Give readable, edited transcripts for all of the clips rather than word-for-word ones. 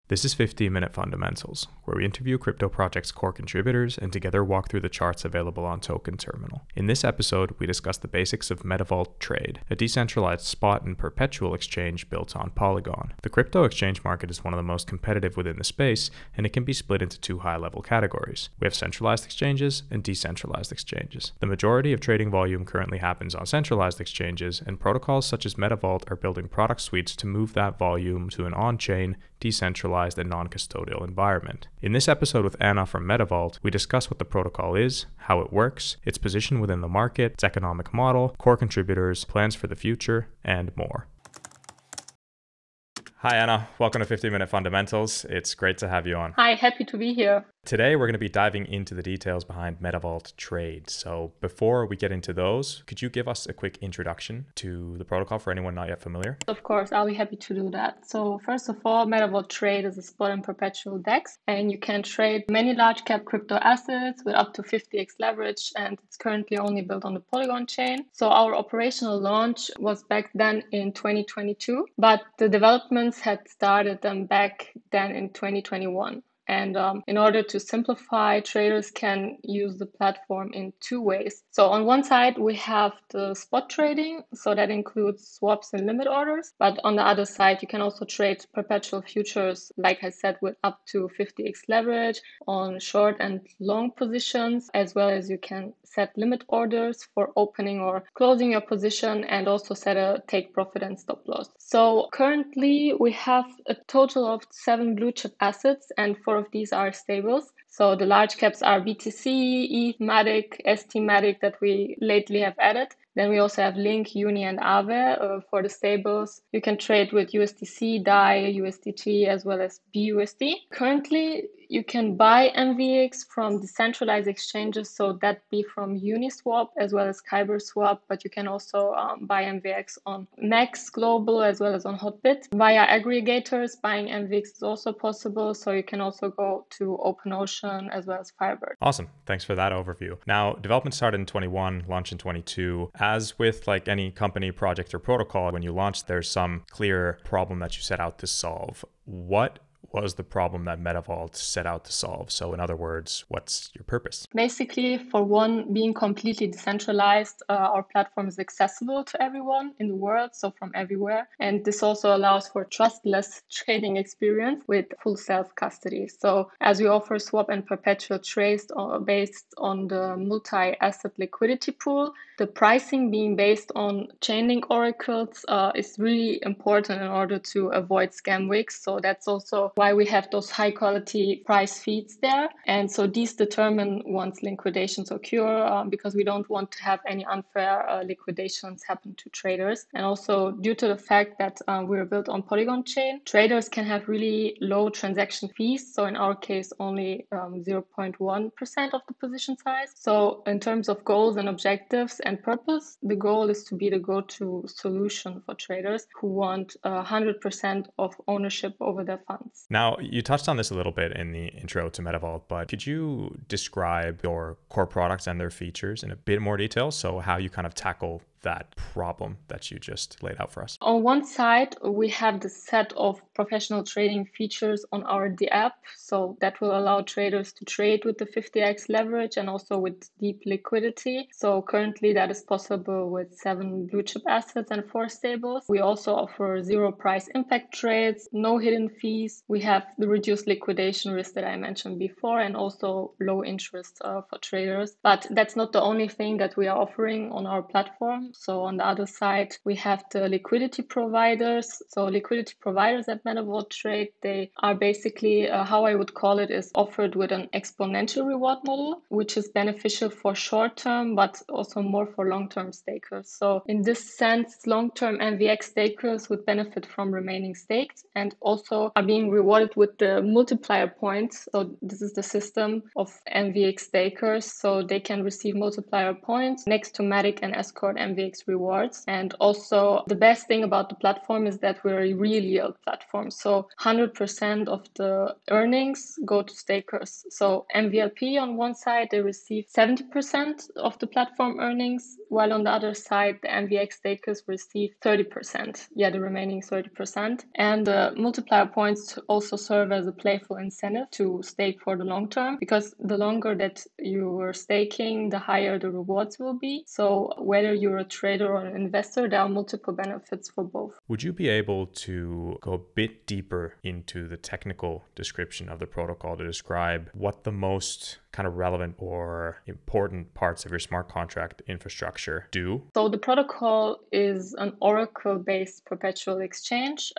This is 15-Minute Fundamentals, where we interview crypto projects' core contributors and together walk through the charts available on Token Terminal. In this episode, we discuss the basics of Metavault.Trade, a decentralized spot and perpetual exchange built on Polygon. The crypto exchange market is one of the most competitive within the space, and it can be split into two high-level categories. We have centralized exchanges and decentralized exchanges. The majority of trading volume currently happens on centralized exchanges, and protocols such as Metavault are building product suites to move that volume to an on-chain, decentralized and non-custodial environment. In this episode with Anna from Metavault, we discuss what the protocol is, how it works, its position within the market, its economic model, core contributors, plans for the future, and more. Hi Anna, welcome to 15-Minute Fundamentals. It's great to have you on. Hi, happy to be here. Today we're going to be diving into the details behind Metavault.Trade. So before we get into those, could you give us a quick introduction to the protocol for anyone not yet familiar? Of course, I'll be happy to do that. So first of all, Metavault.Trade is a spot and perpetual DEX, and you can trade many large cap crypto assets with up to 50x leverage, and it's currently only built on the Polygon chain. So our operational launch was back then in 2022, but the developments had started back then in 2021. And in order to simplify, traders can use the platform in two ways. So on one side, we have the spot trading. So that includes swaps and limit orders. But on the other side, you can also trade perpetual futures, like I said, with up to 50x leverage on short and long positions, as well as you can set limit orders for opening or closing your position, and also set a take profit and stop loss. So currently we have a total of 7 blue chip assets, and 4 of these are stables. So the large caps are BTC, ETH, Matic, ST Matic that we lately have added. Then we also have Link, Uni, and Aave for the stables. You can trade with USDC, DAI, USDT, as well as BUSD. Currently, you can buy MVX from decentralized exchanges, so that be from Uniswap as well as KyberSwap, but you can also buy MVX on Max Global as well as on Hotbit. Via aggregators, buying MVX is also possible, so you can also go to OpenOcean as well as Firebird. Awesome. Thanks for that overview. Now, development started in 21, launched in 22. As with like any company, project, or protocol, when you launch, there's some clear problem that you set out to solve. What was the problem that Metavault set out to solve? So in other words, what's your purpose? Basically, for one, being completely decentralized, our platform is accessible to everyone in the world, so from everywhere. And this also allows for trustless trading experience with full self-custody. So as we offer swap and perpetual trades based on the multi-asset liquidity pool, the pricing being based on Chainlink oracles is really important in order to avoid scam wicks. So that's also why we have those high quality price feeds there. And so these determine once liquidations occur because we don't want to have any unfair liquidations happen to traders. And also due to the fact that we're built on Polygon chain, traders can have really low transaction fees. So in our case, only 0.1% of the position size. So in terms of goals and objectives and purpose, the goal is to be the go-to solution for traders who want 100% of ownership over their funds. Now, you touched on this a little bit in the intro to Metavault, but could you describe your core products and their features in a bit more detail? So how you kind of tackle that problem that you just laid out for us? On one side, we have the set of professional trading features on our app. So that will allow traders to trade with the 50x leverage and also with deep liquidity. So currently that is possible with 7 blue chip assets and 4 stables. We also offer zero price impact trades, no hidden fees. We have the reduced liquidation risk that I mentioned before, and also low interest for traders. But that's not the only thing that we are offering on our platform. So on the other side, we have the liquidity providers. So liquidity providers at Metavault.Trade, they are basically, how I would call it, is offered with an exponential reward model, which is beneficial for short-term, but also more for long-term stakers. So in this sense, long-term MVX stakers would benefit from remaining staked and also are being rewarded with the multiplier points. So this is the system of MVX stakers. So they can receive multiplier points next to Matic and Escort MVX MVX rewards. And also the best thing about the platform is that we're a real yield platform. So 100% of the earnings go to stakers. So MVLP on one side, they receive 70% of the platform earnings, while on the other side, the MVX stakers receive 30%. Yeah, the remaining 30%. And multiplier points also serve as a playful incentive to stake for the long term, because the longer that you are staking, the higher the rewards will be. So whether you're a trader or an investor, there are multiple benefits for both. Would you be able to go a bit deeper into the technical description of the protocol to describe what the most kind of relevant or important parts of your smart contract infrastructure do? So the protocol is an Oracle-based perpetual exchange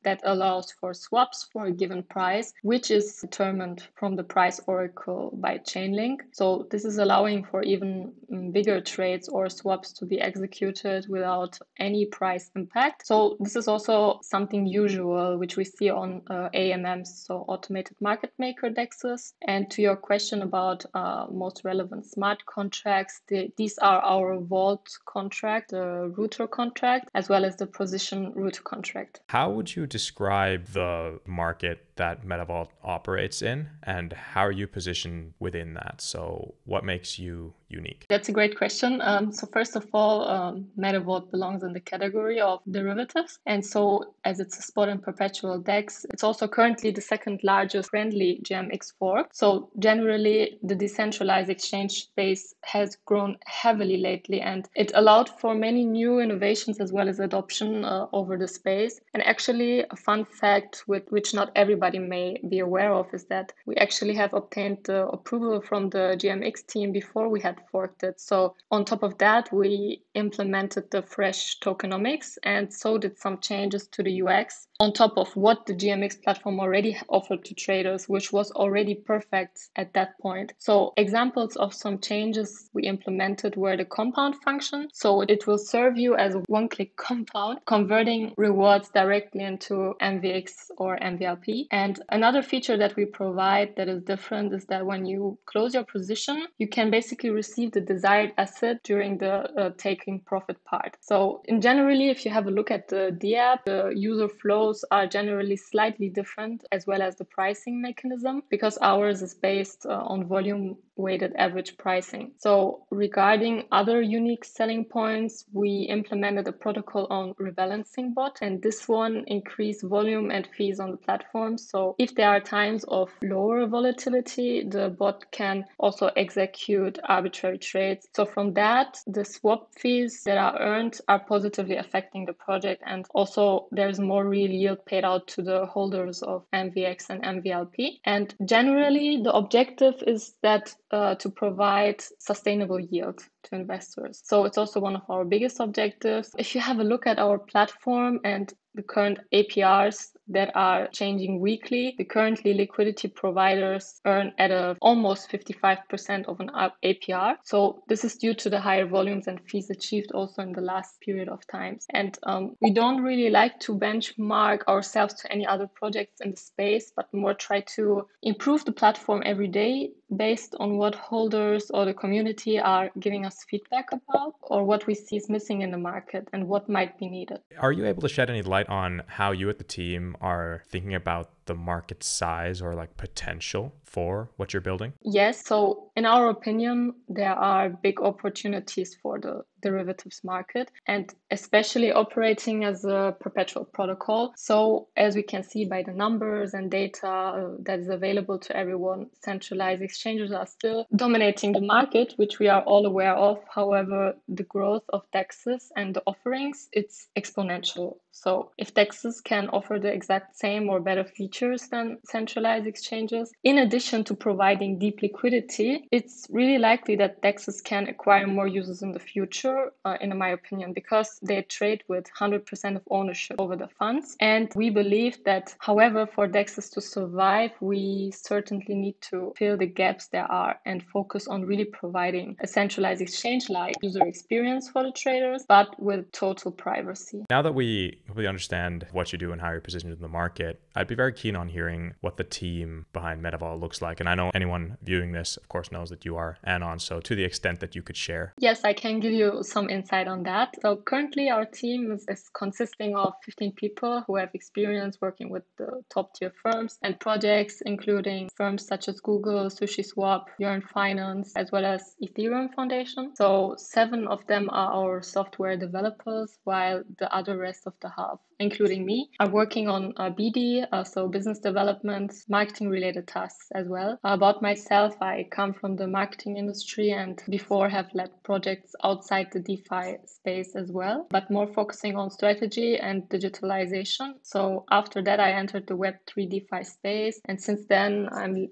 that allows for swaps for a given price, which is determined from the price oracle by Chainlink. So this is allowing for even bigger trades or swaps to be executed without any price impact. So this is also something usual, which we see on AMMs, so automated market maker dexes. And to your question about most relevant smart contracts, these are our vault contract, the router contract, as well as the position router contract. How would you describe the market that Metavault operates in, and how are you positioned within that? So what makes you unique? That's a great question. So first of all, Metavault belongs in the category of derivatives. And so as it's a spot and perpetual DEX, it's also currently the second largest friendly GMX4. So generally, the decentralized exchange space has grown heavily lately, and it allowed for many new innovations as well as adoption over the space. And actually, a fun fact which not everybody may be aware of is that we actually have obtained the approval from the GMX team before we had forked it. So on top of that, we implemented the fresh tokenomics and so did some changes to the UX on top of what the GMX platform already offered to traders, which was already perfect at that point. So examples of some changes we implemented were the compound function. So it will serve you as a one-click compound, converting rewards directly into MVX or MVLP. And another feature that we provide that is different is that when you close your position, you can basically receive the desired asset during the taking profit part. So in generally, if you have a look at the DApp, the user flows are generally slightly different, as well as the pricing mechanism, because ours is based on volume weighted average pricing. So regarding other unique selling points, we implemented a protocol on rebalancing bot, and this one increased volume and fees on the platform. So if there are times of lower volatility, the bot can also execute arbitrary trades. So from that, the swap fees that are earned are positively affecting the project, and also there's more real yield paid out to the holders of MVX and MVLP. And generally, the objective is that to provide sustainable yield to investors. So it's also one of our biggest objectives. If you have a look at our platform and the current APRs that are changing weekly, the currently liquidity providers earn at almost 55% of an APR. So this is due to the higher volumes and fees achieved also in the last period of times. And we don't really like to benchmark ourselves to any other projects in the space, but more try to improve the platform every day based on what holders or the community are giving us feedback about, or what we see is missing in the market and what might be needed. Are you able to shed any light on how you at the team are thinking about the market size or like potential for what you're building? Yes. So in our opinion, there are big opportunities for the derivatives market, and especially operating as a perpetual protocol. So as we can see by the numbers and data that is available to everyone, centralized exchanges are still dominating the market, which we are all aware of. However, the growth of DEXs and the offerings, it's exponential. So if DEXs can offer the exact same or better features than centralized exchanges, in addition to providing deep liquidity, it's really likely that DEXs can acquire more users in the future, in my opinion, because they trade with 100% of ownership over the funds. And we believe that, however, for DEXs to survive, we certainly need to fill the gaps there are and focus on really providing a centralized exchange-like user experience for the traders, but with total privacy. Now that we completely understand what you do and how you're positioned in the market, I'd be very keen on hearing what the team behind Metavault looks like. And I know anyone viewing this, of course, knows that you are Anon. So to the extent that you could share. Yes, I can give you some insight on that. So currently our team is consisting of 15 people who have experience working with the top tier firms and projects, including firms such as Google, SushiSwap, Yearn Finance, as well as Ethereum Foundation. So 7 of them are our software developers, while the other rest of the half, including me, are working on BD, so business development, marketing related tasks as well. About myself, I come from the marketing industry and before have led projects outside the DeFi space as well, but more focusing on strategy and digitalization. So after that, I entered the Web3 DeFi space. And since then, I'm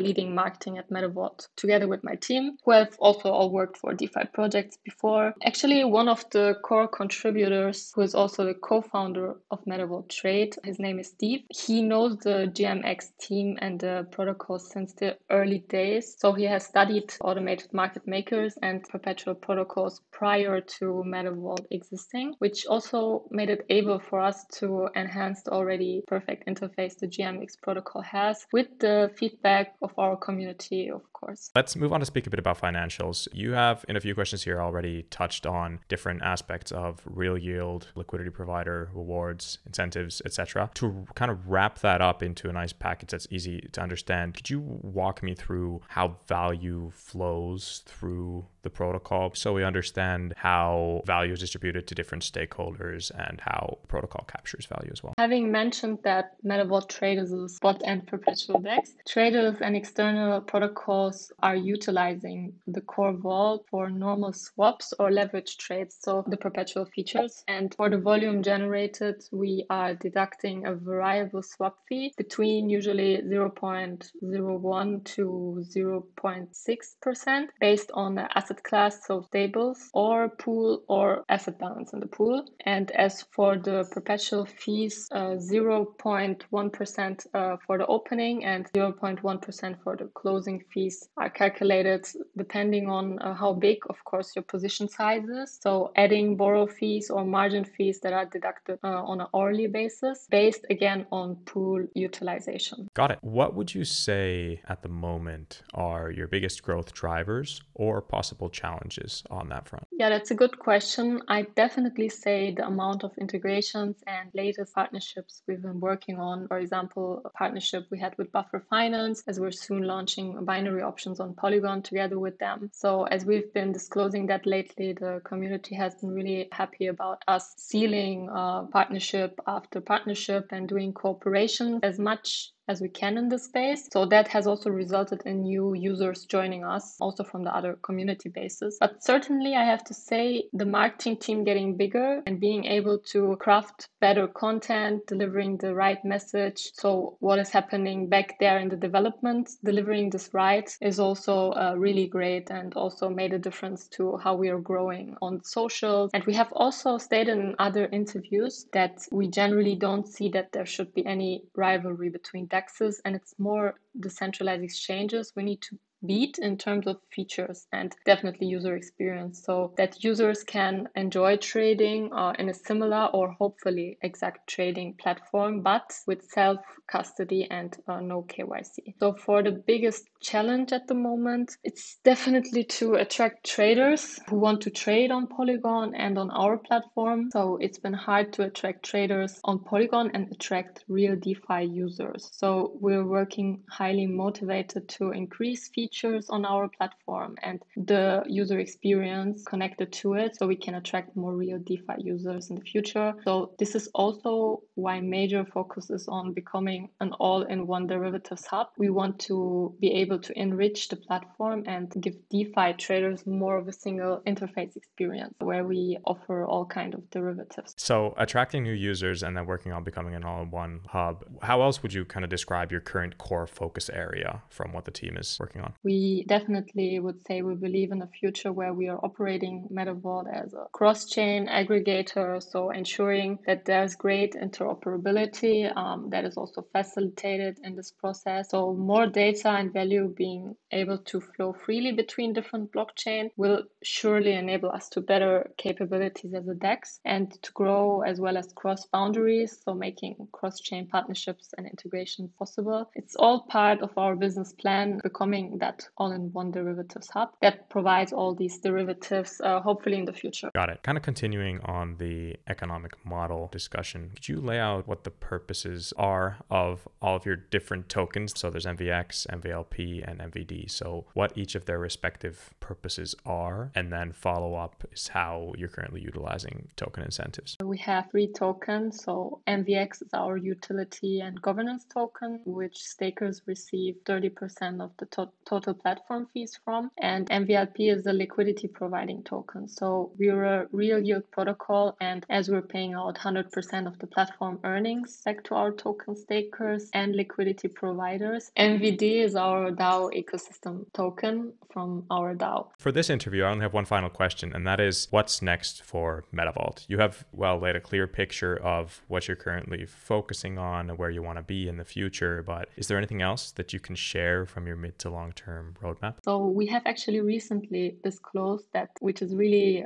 leading marketing at Metavault together with my team, who have also all worked for DeFi projects before. Actually, one of the core contributors, who is also the co-founder of Metavault.Trade, his name is Steve. He knows the GMX team and the protocol since the early days. So he has studied automated market makers and perpetual protocols prior to Metavault existing, which also made it able for us to enhance the already perfect interface the GMX protocol has with the feedback of our community, of course. Let's move on to speak a bit about financials. You have, in a few questions here, already touched on different aspects of real yield, liquidity provider, rewards, incentives, etc. To kind of wrap that up into a nice package that's easy to understand, could you walk me through how value flows through the protocol so we understand how value is distributed to different stakeholders and how the protocol captures value as well? Having mentioned that Metavault.Trade is a spot and perpetual DEX, traders and external protocols are utilizing the core vault for normal swaps or leverage trades, so the perpetual features. And for the volume generated, we are deducting a variable swap fee between usually 0.01 to 0.6% based on the asset class, so stables or pool or asset balance in the pool. And as for the perpetual fees, 0.1% for the opening and 0.1% for the closing fees are calculated depending on how big, of course, your position size is. So adding borrow fees or margin fees that are deducted on an hourly basis based again on pool utilization. Got it. What would you say at the moment are your biggest growth drivers or possible challenges on that front? Yeah, that's a good question. I definitely say the amount of integrations and latest partnerships we've been working on. For example, a partnership we had with Buffer Finance, as we're soon launching binary options on Polygon together with them. So as we've been disclosing that lately, the community has been really happy about us sealing partnership after partnership and doing cooperation as much as we can in this space. So that has also resulted in new users joining us, also from the other community bases. But certainly I have to say the marketing team getting bigger and being able to craft better content, delivering the right message. So what is happening back there in the development, delivering this right is also really great and also made a difference to how we are growing on socials. And we have also stated in other interviews that we generally don't see that there should be any rivalry between DEXs, and it's more decentralized exchanges we need to beat in terms of features and definitely user experience, so that users can enjoy trading in a similar or hopefully exact trading platform, but with self-custody and no KYC. So for the biggest challenge at the moment, it's definitely to attract traders who want to trade on Polygon and on our platform. So it's been hard to attract traders on Polygon and attract real DeFi users. So we're working highly motivated to increase features on our platform and the user experience connected to it, so we can attract more real DeFi users in the future. So this is also why major focus is on becoming an all-in-one derivatives hub. We want to be able to enrich the platform and give DeFi traders more of a single interface experience where we offer all kinds of derivatives. So attracting new users and then working on becoming an all-in-one hub, how else would you kind of describe your current core focus area from what the team is working on? We definitely would say we believe in a future where we are operating Metavault as a cross-chain aggregator, so ensuring that there's great interoperability that is also facilitated in this process. So more data and value being able to flow freely between different blockchain will surely enable us to better capabilities as a DEX and to grow as well as cross boundaries, so making cross-chain partnerships and integration possible. It's all part of our business plan, becoming that all-in-one derivatives hub that provides all these derivatives, hopefully in the future. Got it. Kind of continuing on the economic model discussion, could you lay out what the purposes are of all of your different tokens? So there's MVX, MVLP, and MVD. So what each of their respective purposes are, and then follow up is how you're currently utilizing token incentives. We have 3 tokens. So MVX is our utility and governance token, which stakers receive 30% of the total platform fees from. And MVLP is a liquidity providing token. So we're a real yield protocol, and as we're paying out 100% of the platform earnings back to our token stakers and liquidity providers. MVD is our DAO ecosystem token from our DAO. For this interview, I only have one final question, and that is, what's next for Metavault? You have laid a clear picture of what you're currently focusing on and where you want to be in the future, but is there anything else that you can share from your mid to long-term roadmap? So we have actually recently disclosed that, which is really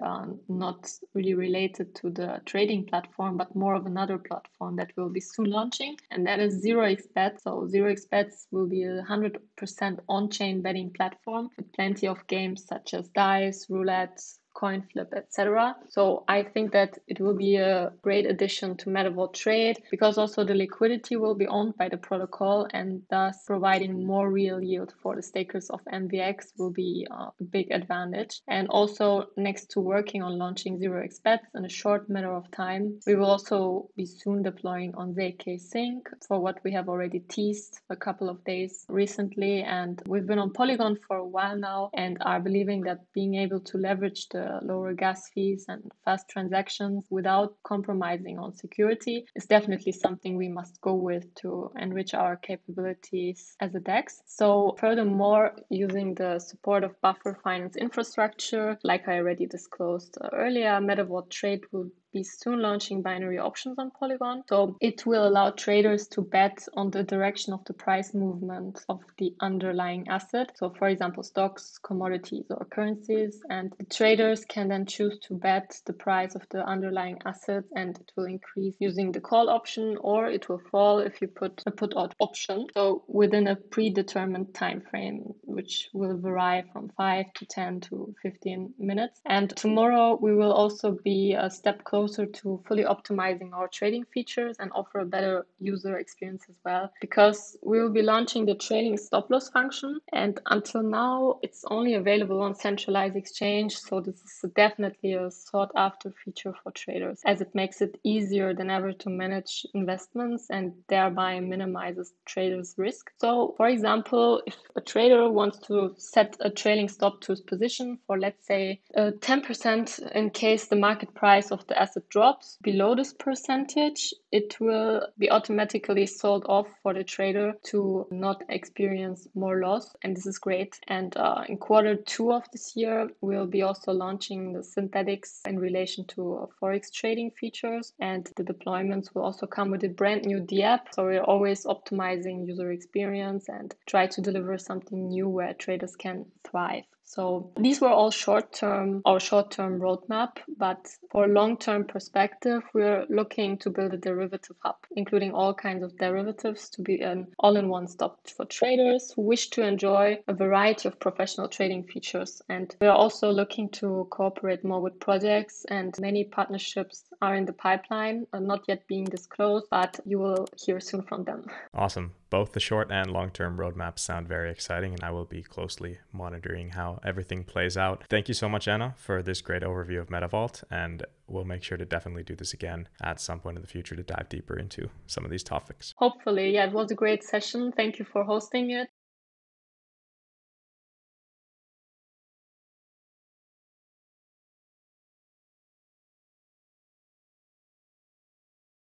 not really related to the trading platform, but more of another platform that will be soon launching, and that is 0xBet. So 0xBets will be a 100% on-chain betting platform with plenty of games such as dice, roulette, coin flip, etc. So I think that it will be a great addition to Metavault.Trade because also the liquidity will be owned by the protocol, and thus providing more real yield for the stakers of MVX will be a big advantage. And also, next to working on launching 0xBets in a short matter of time, we will also be soon deploying on ZK Sync for what we have already teased a couple of days recently. And we've been on Polygon for a while now and are believing that being able to leverage the lower gas fees and fast transactions without compromising on security is definitely something we must go with to enrich our capabilities as a DEX. So furthermore, using the support of buffer finance infrastructure, like I already disclosed earlier, Metavault.Trade will be soon launching binary options on Polygon. So it will allow traders to bet on the direction of the price movement of the underlying asset. So for example, stocks, commodities, or currencies. And the traders can then choose to bet the price of the underlying asset, and it will increase using the call option, or it will fall if you put a put option. So within a predetermined time frame, which will vary from 5 to 10 to 15 minutes. And tomorrow we will also be a step closer to fully optimizing our trading features and offer a better user experience as well, because we will be launching the trailing stop loss function, and until now it's only available on centralized exchange. So this is definitely a sought after feature for traders, as it makes it easier than ever to manage investments and thereby minimizes traders' risk. So for example, if a trader wants to set a trailing stop to his position for, let's say, 10% in case the market price of the asset drops below this percentage, it will be automatically sold off for the trader to not experience more loss. And this is great. And in Q2 of this year, we'll be also launching the synthetics in relation to Forex trading features. And the deployments will also come with a brand new DApp. So we're always optimizing user experience and try to deliver something new where traders can thrive. So these were all short-term roadmap, but for long-term perspective, we're looking to build a derivative hub, including all kinds of derivatives to be an all-in-one stop for traders who wish to enjoy a variety of professional trading features. And we're also looking to cooperate more with projects, and many partnerships are in the pipeline, not yet being disclosed, but you will hear soon from them. Awesome. Both the short and long-term roadmaps sound very exciting, and I will be closely monitoring how everything plays out. Thank you so much, Anna, for this great overview of Metavault, and we'll make sure to definitely do this again at some point in the future to dive deeper into some of these topics. Hopefully, yeah, it was a great session. Thank you for hosting it.